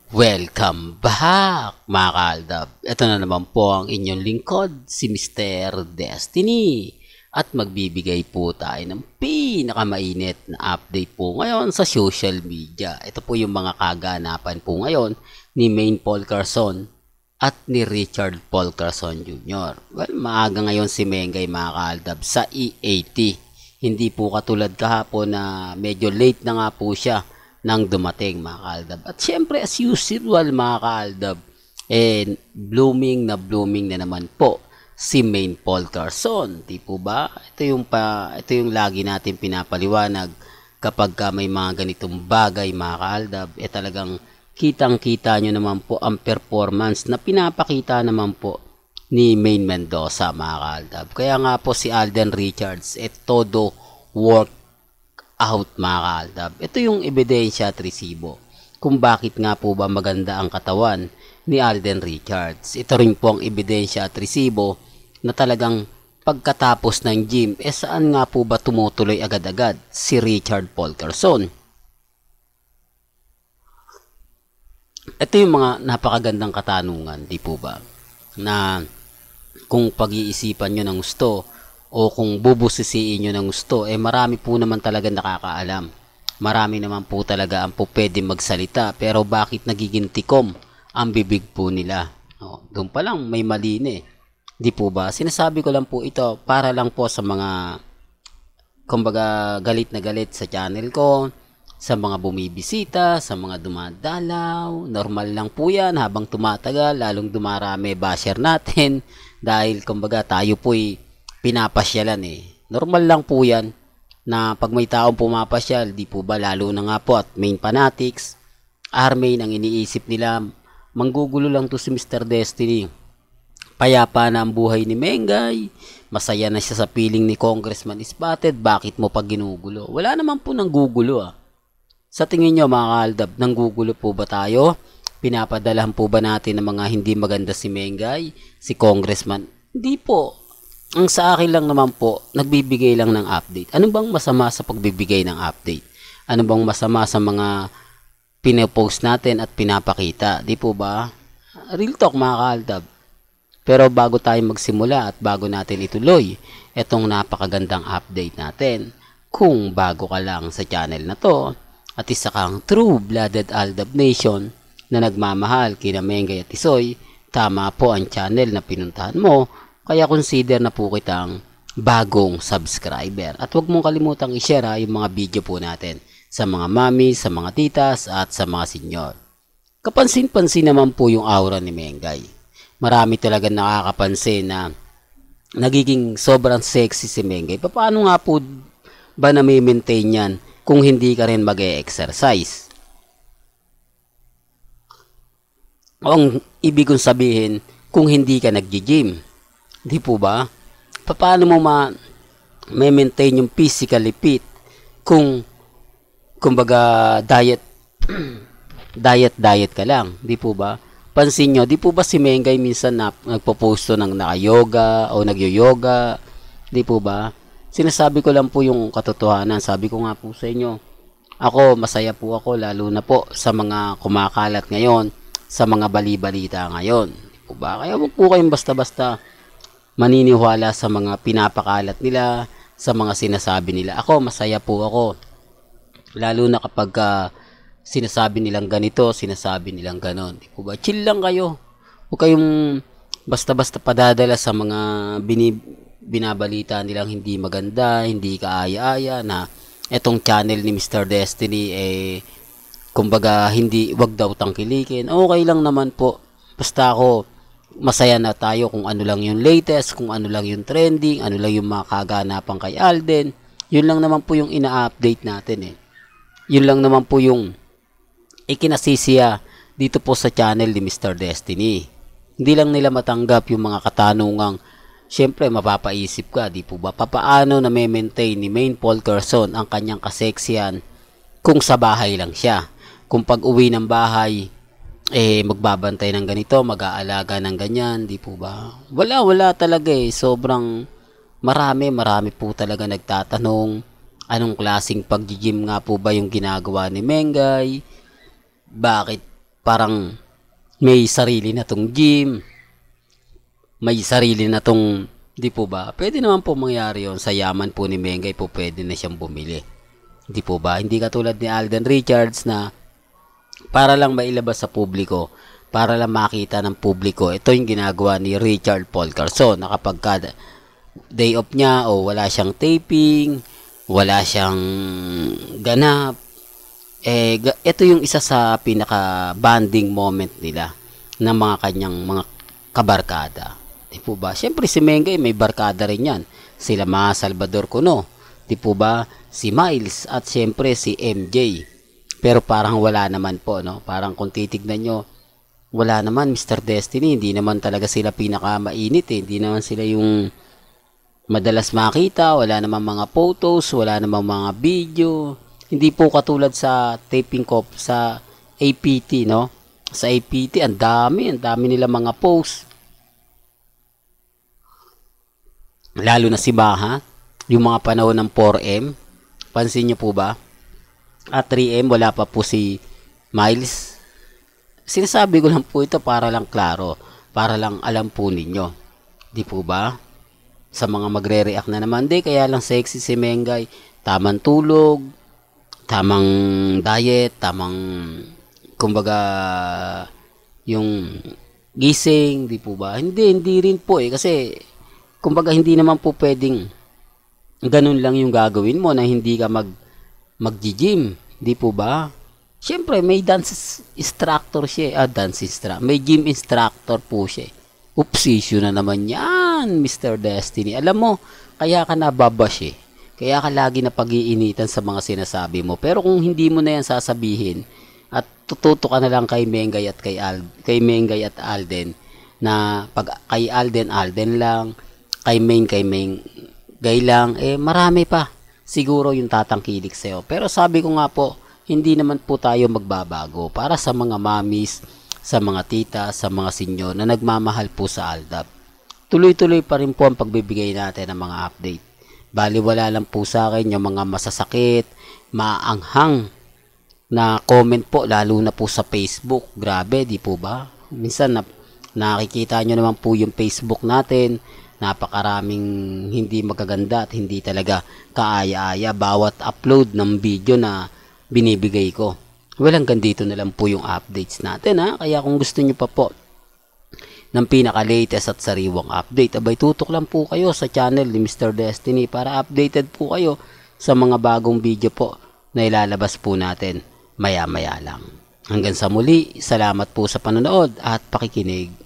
Welcome back mga kaaldab. Ito na naman po ang inyong lingkod, si Mr. Destiny. At magbibigay po tayo ng pinakamainit na update po ngayon sa social media. Ito po yung mga kaganapan po ngayon ni Maine Paul Carson at ni Richard Paul Carson Jr. Well, maaga ngayon si Mengay mga kaaldab sa E80. Hindi po katulad kahapon na medyo late na nga po siya nang dumating mga kaaldab. At syempre as usual mga kaaldab, blooming na naman po si Maine Paul Carson. Di po ba? Ito yung lagi natin pinapaliwanag kapag may mga ganitong bagay mga kaaldab, talagang kitang-kita nyo naman po ang performance na pinapakita naman po ni Maine Mendoza mga kaaldab. Kaya nga po si Alden Richards, todo work out mga kaaldab. Ito yung ebidensya at resibo kung bakit nga po ba maganda ang katawan ni Alden Richards. Ito rin po ang ebidensya at resibo na talagang pagkatapos ng gym, saan nga po ba tumutuloy agad-agad si Richard Paul Carson? Ito yung mga napakagandang katanungan, di po ba? Na kung pag-iisipan nyo ng gusto, o kung bubusisiin nyo ng gusto, marami po naman talaga nakakaalam. Marami naman po talaga ang po pwede magsalita, pero bakit nagiging tikom ang bibig po nila? Doon pa lang may mali na Di po ba? Sinasabi ko lang po ito para lang po sa mga kumbaga galit na galit sa channel ko, sa mga bumibisita, sa mga dumadalaw. Normal lang po yan habang tumatagal, lalong dumarami basher natin dahil kumbaga tayo po'y pinapasyalan Normal lang po yan na pag may taong pumapasyal, di po ba lalo na nga po at main fanatics, Armain ang iniisip nila, manggugulo lang to si Mr. Destiny. Payapa na ang buhay ni Mengay, masaya na siya sa piling ni Congressman Spotted, bakit mo pa ginugulo? Wala naman po nang gugulo Sa tingin nyo mga kaaldab, nanggugulo po ba tayo? Pinapadalahan po ba natin ng mga hindi maganda si Mengay, si Congressman? Hindi po. Ang sa akin lang naman po, nagbibigay lang ng update. Ano bang masama sa pagbibigay ng update? Ano bang masama sa mga pinapost natin at pinapakita? Di po ba? Real talk mga kaaldab. Pero bago tayo magsimula at bago natin ituloy, etong napakagandang update natin. Kung bago ka lang sa channel na to, at isa kang true-blooded Aldab Nation na nagmamahal kina Mengay at Isoy, tama po ang channel na pinuntahan mo. Kaya consider na po kitang bagong subscriber. At huwag mong kalimutang i-share yung mga video po natin sa mga mami, sa mga titas at sa mga senyor. Kapansin-pansin naman po yung aura ni Mengay. Marami talaga nakakapansin na nagiging sobrang sexy si Mengay. Paano nga po ba na-maintain yan kung hindi ka rin mag-e-exercise? Ang ibig kong sabihin, kung hindi ka nag-gym. Di po ba? Paano mo ma-maintain yung physically fit kung kumbaga diet ka lang? Di po ba? Pansin nyo, di po ba si Mengay minsan nagpo-posto ng naka-yoga o nagyo-yoga? Di po ba? Sinasabi ko lang po yung katotohanan. Sabi ko nga po sa inyo, masaya po ako lalo na po sa mga kumakalat ngayon, sa mga bali-balita ngayon. Di po ba? Kaya huwag po kayong basta-basta maniniwala sa mga pinapakalat nila, sa mga sinasabi nila. Masaya po ako. Lalo na kapag sinasabi nilang ganito, sinasabi nilang ganon. Di po ba? Chill lang kayo. Huwag kayong basta-basta padadala sa mga binabalita nilang hindi maganda, hindi kaaya-aya na etong channel ni Mr. Destiny kumbaga wag daw tangkilikin. Okay lang naman po. Basta masaya na tayo kung ano lang yung latest, kung ano lang yung trending, ano lang yung mga kaganapan kay Alden. Yun lang naman po yung ina-update natin Yun lang naman po yung ikinasisiya dito po sa channel ni Mr. Destiny. Hindi lang nila matanggap yung mga katanungang syempre mapapaisip ka, di po ba? Papaano na maintain ni Maine Paul Carson ang kanyang kaseksiyan kung sa bahay lang siya? Kung pag uwi ng bahay, magbabantay ng ganito, mag-aalaga ng ganyan, di po ba? Wala talaga Sobrang marami po talaga nagtatanong, anong klaseng pag-gym nga po ba yung ginagawa ni Mengay? Bakit parang may sarili na tong gym, may sarili na tong, di po ba? Pwede naman po mangyari yon sa yaman po ni Mengay po, pwede na siyang bumili. Di po ba? Hindi katulad ni Alden Richards na para lang mailabas sa publiko, para lang makita ng publiko. Ito yung ginagawa ni Richard Paul Carson na kapag day off niya o wala siyang taping, wala siyang ganap, ito yung isa sa pinaka-bonding moment nila ng mga kanyang mga kabarkada. Di po ba? Siyempre si Mengay may barkada rin yan. Sila mga Salvador Cuno. Di po ba? Si Miles at siyempre si MJ. Pero parang wala naman po, no? Parang kung titignan nyo, wala naman Mr. Destiny. Hindi naman talaga sila pinaka-mainit eh. Hindi naman sila yung madalas makita. Wala naman mga photos, wala naman mga video. Hindi po katulad sa taping ko sa APT, no? Sa APT, ang dami nila mga posts. Lalo na si Baha, yung mga panahon ng 4M. Pansin niyo po ba? At 3M, wala pa po si Miles. Sinasabi ko lang po ito para lang klaro, para lang alam po ninyo. Di po ba? Sa mga magre-react na naman, di, kaya lang sexy si Mengay. Tamang tulog, tamang diet, tamang kumbaga yung gising, di po ba? Hindi rin po eh, kasi kumbaga hindi naman po pwedeng ganun lang yung gagawin mo na hindi ka mag-gym, di po ba? Siyempre may dance instructor siya, may gym instructor po siya. Issue na naman yan, Mr. Destiny. Alam mo, kaya ka nababash eh. Kaya ka lagi na pag-iinitan sa mga sinasabi mo. Pero kung hindi mo na yan sasabihin at tututo ka na lang kay Mengay at kay Mengay at Alden, na pag kay Alden lang, kay Mengay lang, marami pa siguro yung tatangkilik sa'yo. Pero sabi ko nga po, hindi naman po tayo magbabago para sa mga mamis, sa mga tita, sa mga senyor na nagmamahal po sa Aldab. Tuloy-tuloy pa rin po ang pagbibigay natin ng mga update. Baliwala lang po sa akin yung mga masasakit, maanghang na comment po, lalo na po sa Facebook. Grabe, di po ba? Minsan nakikita nyo naman po yung Facebook natin, napakaraming hindi magaganda at hindi talaga kaaya-aya bawat upload ng video na binibigay ko. Well, hanggang dito na lang po yung updates natin, ha? Kaya kung gusto nyo pa po ng pinaka-latest at sariwang update, abay tutok lang po kayo sa channel ni Mr. Destiny para updated po kayo sa mga bagong video po na ilalabas po natin maya-maya lang. Hanggang sa muli, salamat po sa panonood at pakikinig.